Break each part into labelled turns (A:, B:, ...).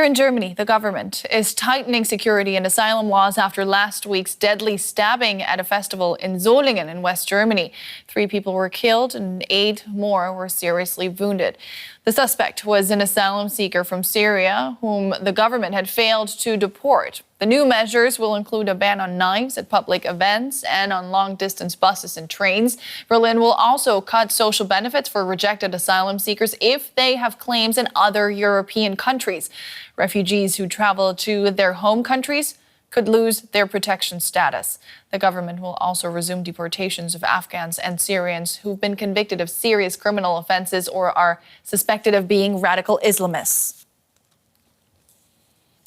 A: Here in Germany, the government is tightening security and asylum laws after last week's deadly stabbing at a festival in Solingen in West Germany. 3 people were killed and 8 more were seriously wounded. The suspect was an asylum seeker from Syria, whom the government had failed to deport. The new measures will include a ban on knives at public events and on long-distance buses and trains. Berlin will also cut social benefits for rejected asylum seekers if they have claims in other European countries. Refugees who travel to their home countries could lose their protection status. The government will also resume deportations of Afghans and Syrians who've been convicted of serious criminal offenses or are suspected of being radical Islamists.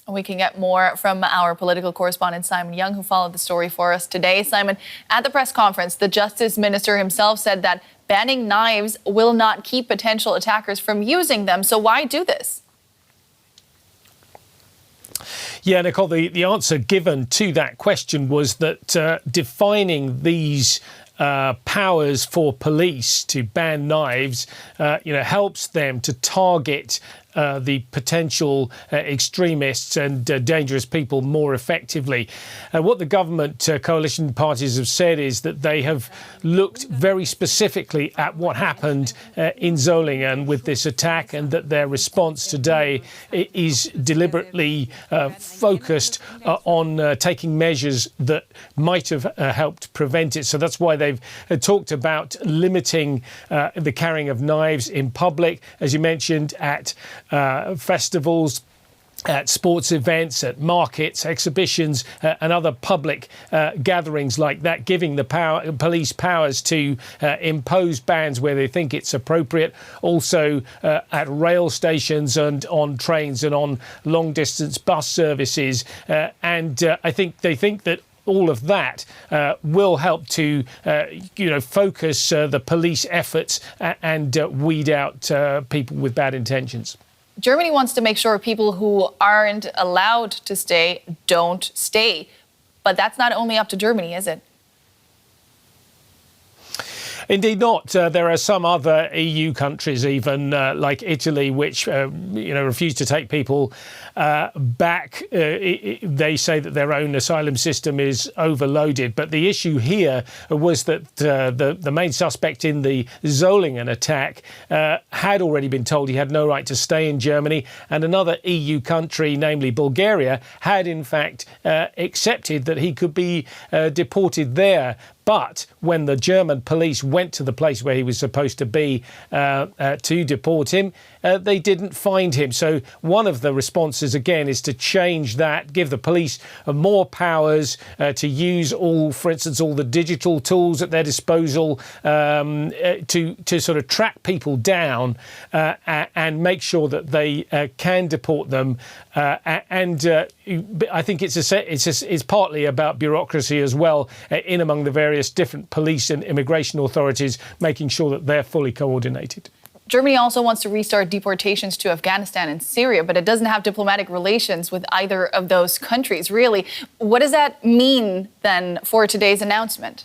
A: We can get more from our political correspondent Simon Young, who followed the story for us today. Simon, at the press conference, the Justice Minister himself said that banning knives will not keep potential attackers from using them. So why do this?
B: Yeah, Nicole, the answer given to that question was that defining these powers for police to ban knives, helps them to target the potential extremists and dangerous people more effectively. What the government coalition parties have said is that they have looked very specifically at what happened in Solingen with this attack, and that their response today is deliberately focused on taking measures that might have helped prevent it. So that's why they've talked about limiting the carrying of knives in public, as you mentioned, at festivals, at sports events, at markets, exhibitions, and other public gatherings like that, giving the police powers to impose bans where they think it's appropriate. Also at rail stations and on trains and on long-distance bus services. I think they think that all of that will help to, focus the police efforts and weed out people with bad intentions.
A: Germany wants to make sure people who aren't allowed to stay don't stay. But that's not only up to Germany, is it?
B: Indeed not. There are some other EU countries, even like Italy, which refuse to take people back. They say that their own asylum system is overloaded. But the issue here was that the main suspect in the Solingen attack had already been told he had no right to stay in Germany, and another EU country, namely Bulgaria, had in fact accepted that he could be deported there. But when the German police went to the place where he was supposed to be to deport him, they didn't find him. So one of the responses, again, is to change that, give the police more powers to use for instance, all the digital tools at their disposal to sort of track people down and make sure that they can deport them. I think it's partly about bureaucracy as well, in among the various different police and immigration authorities, making sure that they're fully coordinated.
A: Germany also wants to restart deportations to Afghanistan and Syria, but it doesn't have diplomatic relations with either of those countries, really. What does that mean, then, for today's announcement?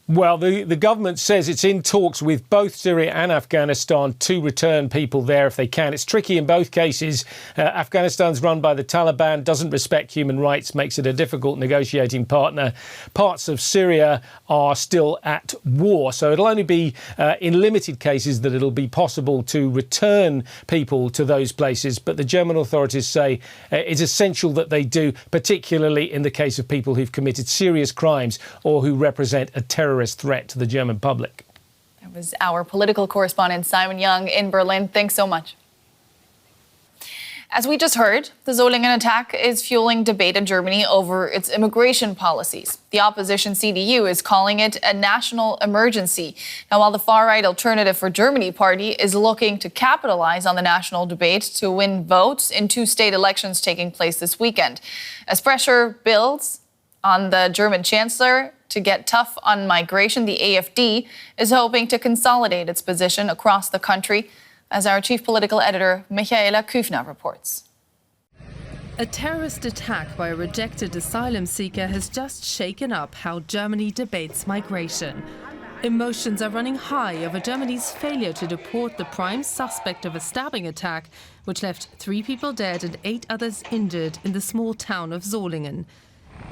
B: Well, the government says it's in talks with both Syria and Afghanistan to return people there if they can. It's tricky in both cases. Afghanistan's run by the Taliban, doesn't respect human rights, makes it a difficult negotiating partner. Parts of Syria are still at war, so it'll only be in limited cases that it'll be possible to return people to those places. But the German authorities say it's essential that they do, particularly in the case of people who've committed serious crimes or who represent a terrorist threat to the German public.
A: That was our political correspondent Simon Young in Berlin. Thanks so much. As we just heard, the Solingen attack is fueling debate in Germany over its immigration policies. The opposition CDU is calling it a national emergency. Now, while the far-right Alternative for Germany party is looking to capitalize on the national debate to win votes in 2 state elections taking place this weekend. As pressure builds on the German chancellor to get tough on migration, the AfD is hoping to consolidate its position across the country, as our chief political editor, Michaela Küfner, reports.
C: A terrorist attack by a rejected asylum seeker has just shaken up how Germany debates migration. Emotions are running high over Germany's failure to deport the prime suspect of a stabbing attack, which left 3 people dead and 8 others injured in the small town of Solingen.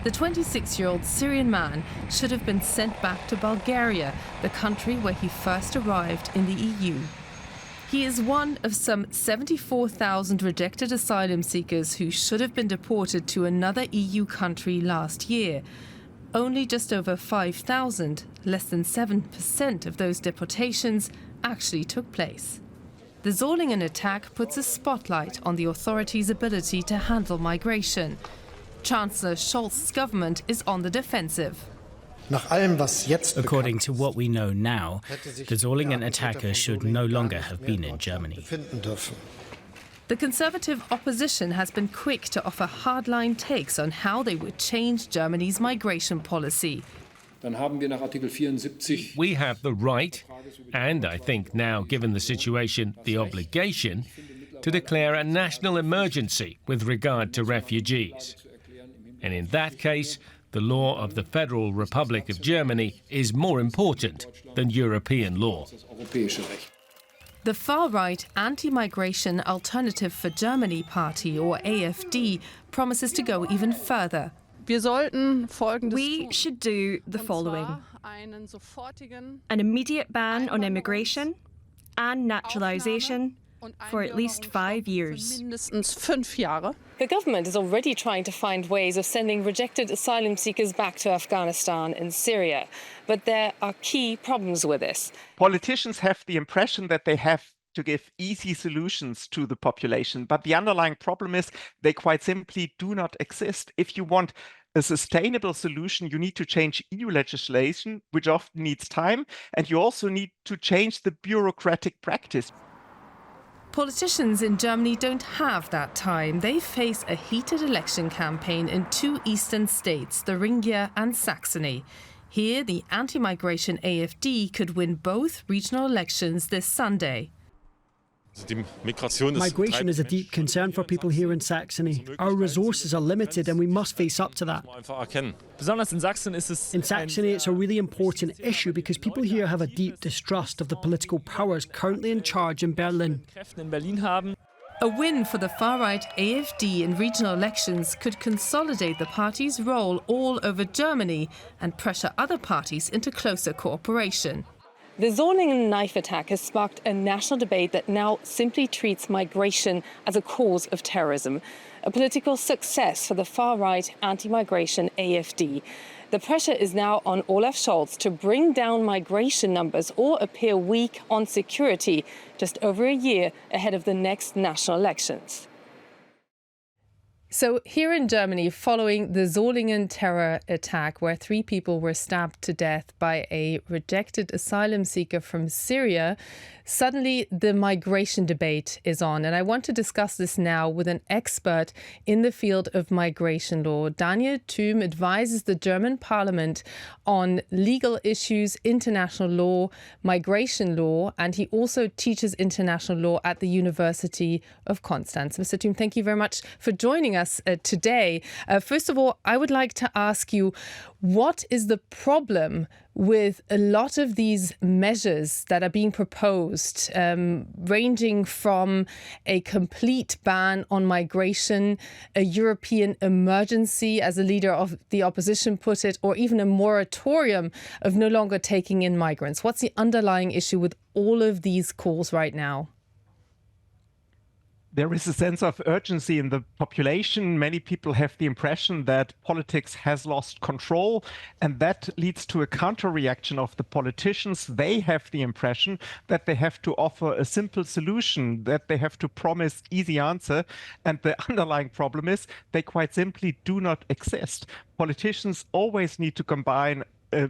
C: The 26-year-old Syrian man should have been sent back to Bulgaria, the country where he first arrived in the EU. He is one of some 74,000 rejected asylum seekers who should have been deported to another EU country last year. Only just over 5,000, less than 7% of those deportations, actually took place. The Solingen attack puts a spotlight on the authorities' ability to handle migration. Chancellor Scholz's government is on the defensive.
D: According to what we know now, the Solingen attacker should no longer have been in Germany.
C: The Conservative opposition has been quick to offer hardline takes on how they would change Germany's migration policy.
B: We have the right, and I think now, given the situation, the obligation, to declare a national emergency with regard to refugees. And in that case, the law of the Federal Republic of Germany is more important than European law.
C: The far-right Anti-Migration Alternative for Germany party, or AfD, promises to go even further.
E: We should do the following: an immediate ban on immigration and naturalisation for at least 5 years.
C: The government is already trying to find ways of sending rejected asylum seekers back to Afghanistan and Syria. But there are key problems with this.
F: Politicians have the impression that they have to give easy solutions to the population, but the underlying problem is they quite simply do not exist. If you want a sustainable solution, you need to change EU legislation, which often needs time, and you also need to change the bureaucratic practice.
C: Politicians in Germany don't have that time. They face a heated election campaign in 2 eastern states, Thuringia and Saxony. Here, the anti-migration AfD could win both regional elections this Sunday.
G: Migration is a deep concern for people here in Saxony. Our resources are limited and we must face up to that. In Saxony, it's a really important issue because people here have a deep distrust of the political powers currently in charge in Berlin.
C: A win for the far-right AfD in regional elections could consolidate the party's role all over Germany and pressure other parties into closer cooperation. The Solingen knife attack has sparked a national debate that now simply treats migration as a cause of terrorism. A political success for the far-right anti-migration AfD. The pressure is now on Olaf Scholz to bring down migration numbers or appear weak on security just over a year ahead of the next national elections. So here in Germany, following the Solingen terror attack where 3 people were stabbed to death by a rejected asylum seeker from Syria, suddenly the migration debate is on. And I want to discuss this now with an expert in the field of migration law. Daniel Thym advises the German parliament on legal issues, international law, migration law, and he also teaches international law at the University of Constance. Mr. Thym, thank you very much for joining us today. First of all, I would like to ask you, what is the problem with a lot of these measures that are being proposed, ranging from a complete ban on migration, a European emergency, as a leader of the opposition put it, or even a moratorium of no longer taking in migrants? What's the underlying issue with all of these calls right now?
F: There is a sense of urgency in the population. Many people have the impression that politics has lost control, and that leads to a counter-reaction of the politicians. They have the impression that they have to offer a simple solution, that they have to promise easy answer, and the underlying problem is they quite simply do not exist. Politicians always need to combine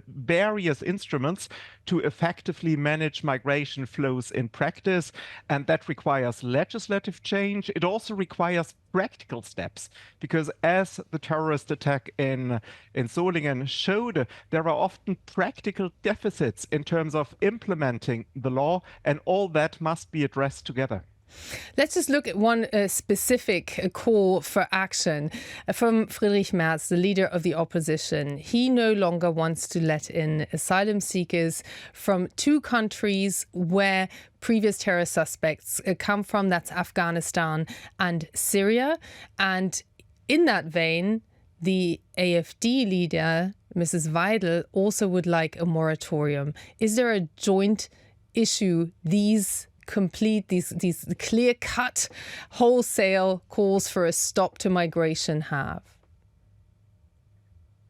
F: various instruments to effectively manage migration flows in practice, and that requires legislative change. It also requires practical steps, because as the terrorist attack in Solingen showed, there are often practical deficits in terms of implementing the law, and all that must be addressed together.
C: Let's just look at one specific call for action from Friedrich Merz, the leader of the opposition. He no longer wants to let in asylum seekers from two countries where previous terror suspects come from. That's Afghanistan and Syria. And in that vein, the AfD leader, Mrs. Weidel, also would like a moratorium. Is there a joint issue these clear-cut, wholesale calls for a stop to migration have?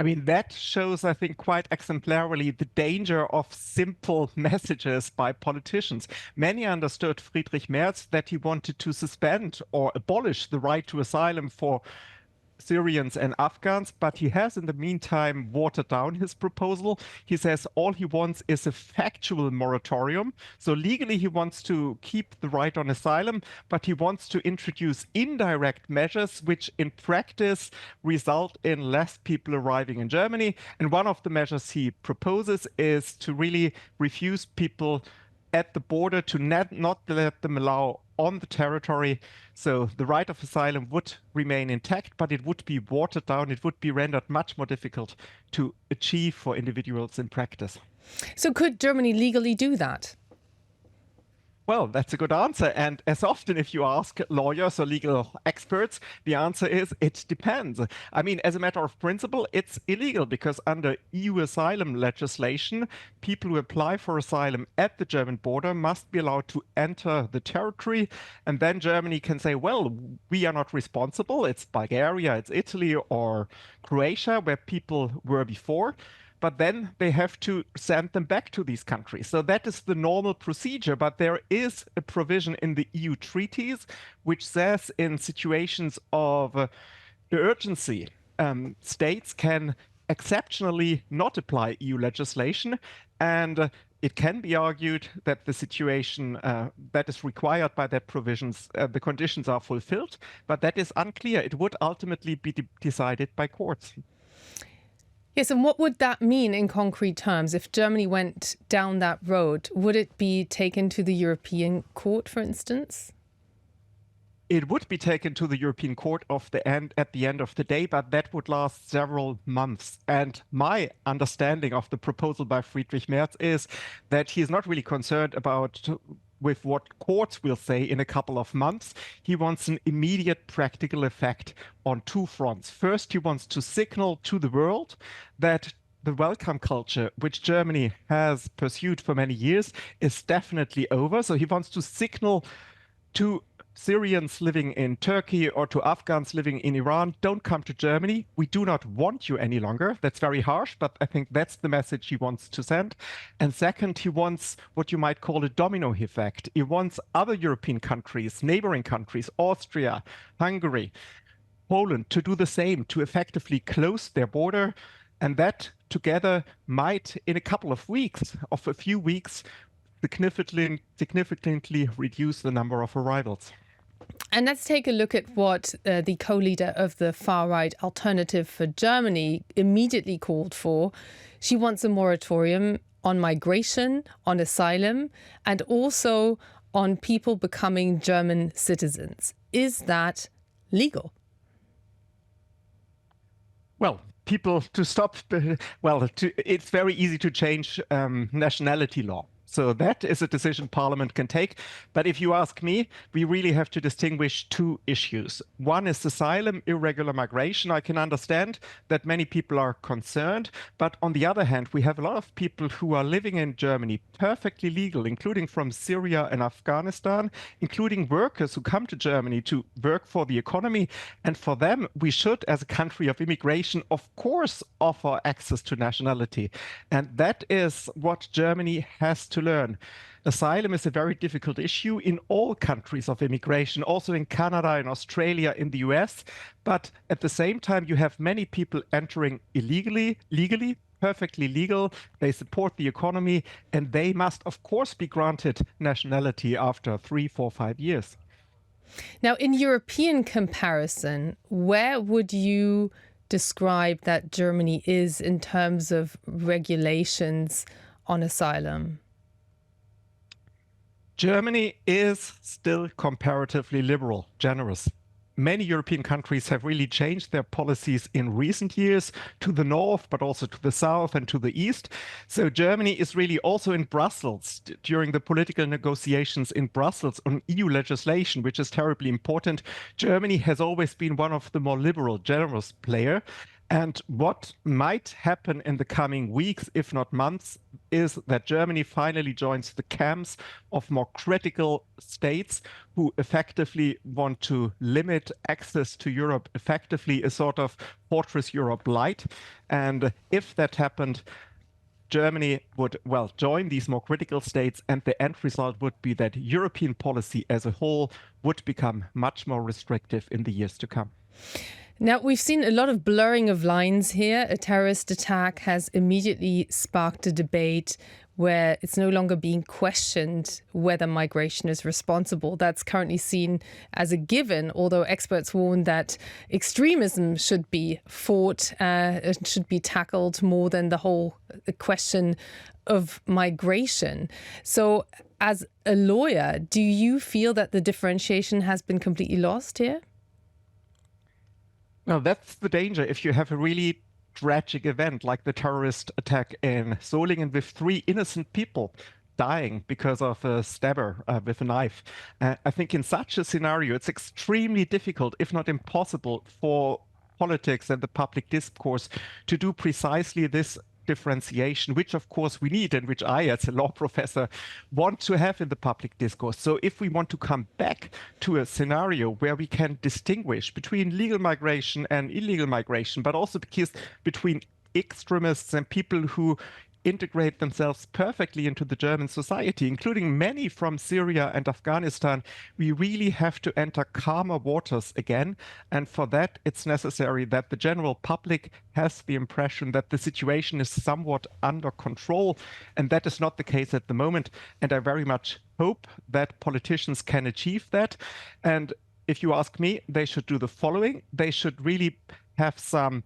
F: I mean, that shows, I think, quite exemplarily the danger of simple messages by politicians. Many understood Friedrich Merz that he wanted to suspend or abolish the right to asylum for Syrians and Afghans, but he has in the meantime watered down his proposal. He says all he wants is a factual moratorium. So legally he wants to keep the right on asylum, but he wants to introduce indirect measures which in practice result in less people arriving in Germany. And one of the measures he proposes is to really refuse people at the border, to not let them allow on the territory. So the right of asylum would remain intact, but it would be watered down. It would be rendered much more difficult to achieve for individuals in practice.
C: So could Germany legally do that?
F: Well, that's a good answer. And as often if you ask lawyers or legal experts, the answer is it depends. I mean, as a matter of principle, it's illegal because under EU asylum legislation, people who apply for asylum at the German border must be allowed to enter the territory. And then Germany can say, well, we are not responsible. It's Bulgaria, it's Italy or Croatia where people were before. But then they have to send them back to these countries. So that is the normal procedure. But there is a provision in the EU treaties which says in situations of urgency, states can exceptionally not apply EU legislation. And it can be argued that the situation that is required by that provisions, the conditions are fulfilled. But that is unclear. It would ultimately be decided by courts.
C: Yes, and what would that mean in concrete terms? If Germany went down that road, would it be taken to the European Court, for instance?
F: It would be taken to the European Court at the end of the day, but that would last several months. And my understanding of the proposal by Friedrich Merz is that he is not really concerned about with what courts will say in a couple of months. He wants an immediate practical effect on two fronts. First, he wants to signal to the world that the welcome culture, which Germany has pursued for many years, is definitely over. So he wants to signal to Syrians living in Turkey or to Afghans living in Iran, don't come to Germany. We do not want you any longer. That's very harsh, but I think that's the message he wants to send. And second, he wants what you might call a domino effect. He wants other European countries, neighboring countries, Austria, Hungary, Poland, to do the same, to effectively close their border. And that together might, in a couple of weeks, of a few weeks, significantly reduce the number of arrivals.
C: And let's take a look at what the co-leader of the far-right Alternative for Germany immediately called for. She wants a moratorium on migration, on asylum, and also on people becoming German citizens. Is that legal?
F: Well, it's very easy to change nationality law. So that is a decision Parliament can take. But if you ask me, we really have to distinguish two issues. One is asylum, irregular migration. I can understand that many people are concerned. But on the other hand, we have a lot of people who are living in Germany perfectly legal, including from Syria and Afghanistan, including workers who come to Germany to work for the economy. And for them, we should, as a country of immigration, of course, offer access to nationality. And that is what Germany has to learn. Asylum is a very difficult issue in all countries of immigration, also in Canada, in Australia, in the US. But at the same time, you have many people entering illegally, legally, perfectly legal. They support the economy, and they must, of course, be granted nationality after 3, 4, 5 years.
C: Now, in European comparison, where would you describe that Germany is in terms of regulations on asylum?
F: Germany is still comparatively liberal, generous. Many European countries have really changed their policies in recent years to the north, but also to the south and to the east. So Germany is really also in Brussels during the political negotiations in Brussels on EU legislation, which is terribly important. Germany has always been one of the more liberal, generous players. And what might happen in the coming weeks, if not months, is that Germany finally joins the camps of more critical states who effectively want to limit access to Europe, effectively a sort of Fortress Europe light. And if that happened, Germany would, well, join these more critical states, and the end result would be that European policy as a whole would become much more restrictive in the years to come.
C: Now, we've seen a lot of blurring of lines here. A terrorist attack has immediately sparked a debate where it's no longer being questioned whether migration is responsible. That's currently seen as a given, although experts warn that extremism should be fought, it should be tackled more than the whole question of migration. So as a lawyer, do you feel that the differentiation has been completely lost here?
F: Well, that's the danger if you have a really tragic event like the terrorist attack in Solingen with 3 innocent people dying because of a stabber with a knife. I think in such a scenario, it's extremely difficult, if not impossible, for politics and the public discourse to do precisely this differentiation, which of course we need and which I, as a law professor, want to have in the public discourse. So if we want to come back to a scenario where we can distinguish between legal migration and illegal migration, but also between extremists and people who integrate themselves perfectly into the German society, including many from Syria and Afghanistan, we really have to enter calmer waters again. And for that, it's necessary that the general public has the impression that the situation is somewhat under control. And that is not the case at the moment. And I very much hope that politicians can achieve that. And if you ask me, they should do the following. They should really have some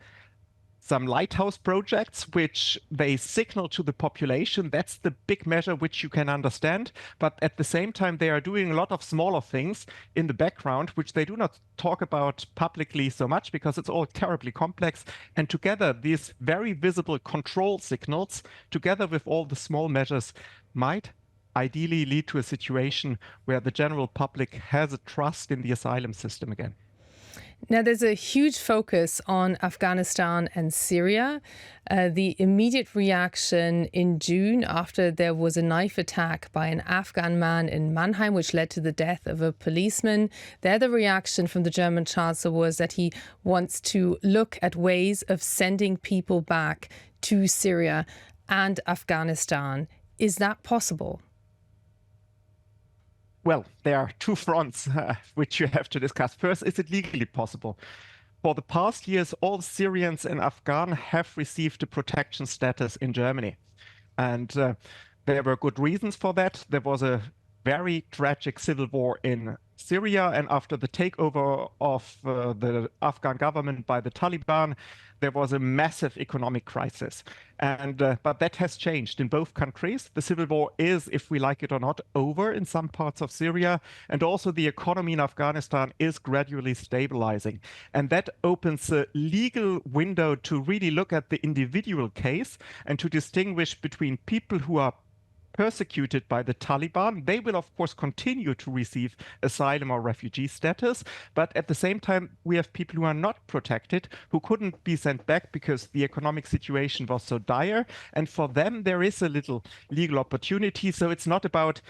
F: lighthouse projects which they signal to the population. That's the big measure which you can understand. But at the same time, they are doing a lot of smaller things in the background, which they do not talk about publicly so much because it's all terribly complex. And together, these very visible control signals, together with all the small measures, might ideally lead to a situation where the general public has a trust in the asylum system again.
C: Now, there's a huge focus on Afghanistan and Syria. The immediate reaction in June after there was a knife attack by an Afghan man in Mannheim, which led to the death of a policeman. There, the reaction from the German Chancellor was that he wants to look at ways of sending people back to Syria and Afghanistan. Is that possible?
F: Well, there are 2 fronts which you have to discuss. First, is it legally possible? For the past years, all Syrians and Afghans have received a protection status in Germany. And there were good reasons for that. There was a very tragic civil war in Syria, and after the takeover of the Afghan government by the Taliban, there was a massive economic crisis. And but that has changed in both countries. The civil war is, if we like it or not, over in some parts of Syria. And also the economy in Afghanistan is gradually stabilizing. And that opens a legal window to really look at the individual case and to distinguish between people who are persecuted by the Taliban. They will, of course, continue to receive asylum or refugee status. But at the same time, we have people who are not protected, who couldn't be sent back because the economic situation was so dire. And for them, there is a little legal opportunity. So it's not about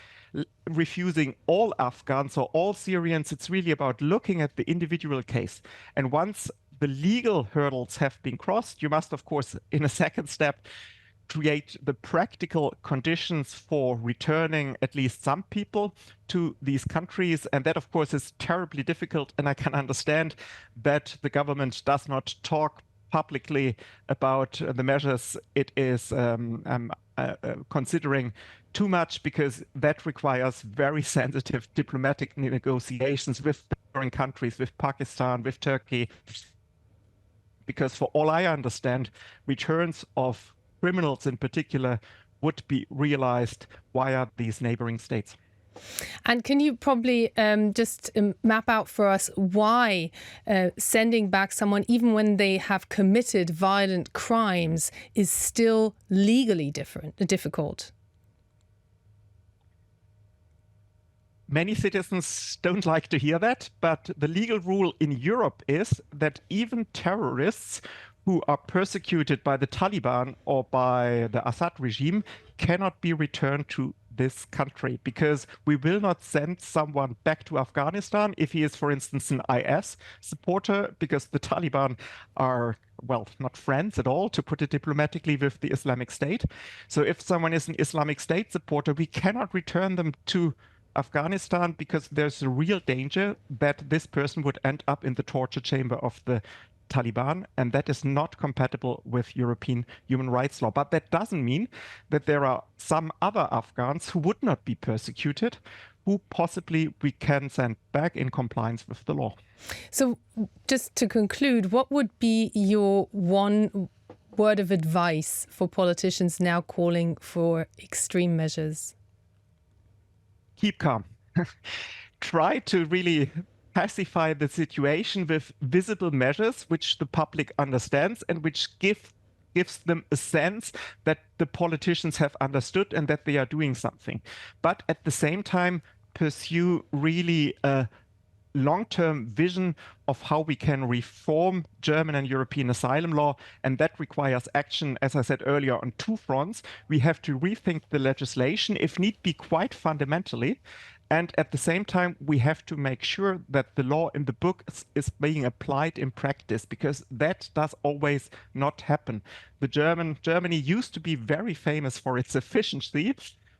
F: refusing all Afghans or all Syrians. It's really about looking at the individual case. And once the legal hurdles have been crossed, you must, of course, in a second step, create the practical conditions for returning at least some people to these countries. And that, of course, is terribly difficult. And I can understand that the government does not talk publicly about the measures it is considering too much, because that requires very sensitive diplomatic negotiations with foreign countries, with Pakistan, with Turkey. Because for all I understand, returns of criminals in particular would be realized via these neighboring states.
C: And can you probably just map out for us why sending back someone, even when they have committed violent crimes, is still legally difficult?
F: Many citizens don't like to hear that, but the legal rule in Europe is that even terrorists who are persecuted by the Taliban or by the Assad regime cannot be returned to this country, because we will not send someone back to Afghanistan if he is, for instance, an IS supporter, because the Taliban are, well, not friends at all, to put it diplomatically, with the Islamic State. So if someone is an Islamic State supporter, we cannot return them to Afghanistan, because there's a real danger that this person would end up in the torture chamber of the Taliban, and that is not compatible with European human rights law. But that doesn't mean that there are some other Afghans who would not be persecuted, who possibly we can send back in compliance with the law.
C: So just to conclude, what would be your one word of advice for politicians now calling for extreme measures?
F: Keep calm. Try to really pacify the situation with visible measures which the public understands and which gives them a sense that the politicians have understood and that they are doing something. But at the same time, pursue really a long-term vision of how we can reform German and European asylum law, and that requires action, as I said earlier, on two fronts. We have to rethink the legislation, if need be, quite fundamentally, and at the same time, we have to make sure that the law in the book is being applied in practice, because that does always not happen. Germany used to be very famous for its efficiency,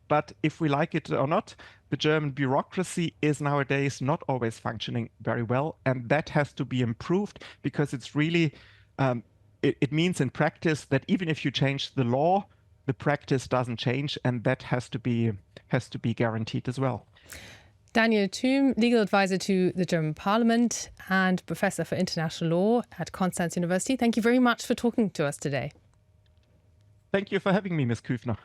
F: but if we like it or not, the German bureaucracy is nowadays not always functioning very well, and that has to be improved, because it's really, it means in practice that even if you change the law, the practice doesn't change, and that has to be guaranteed as well.
C: Daniel Thym, legal advisor to the German Parliament and professor for international law at Konstanz University. Thank you very much for talking to us today.
F: Thank you for having me, Ms. Küfner.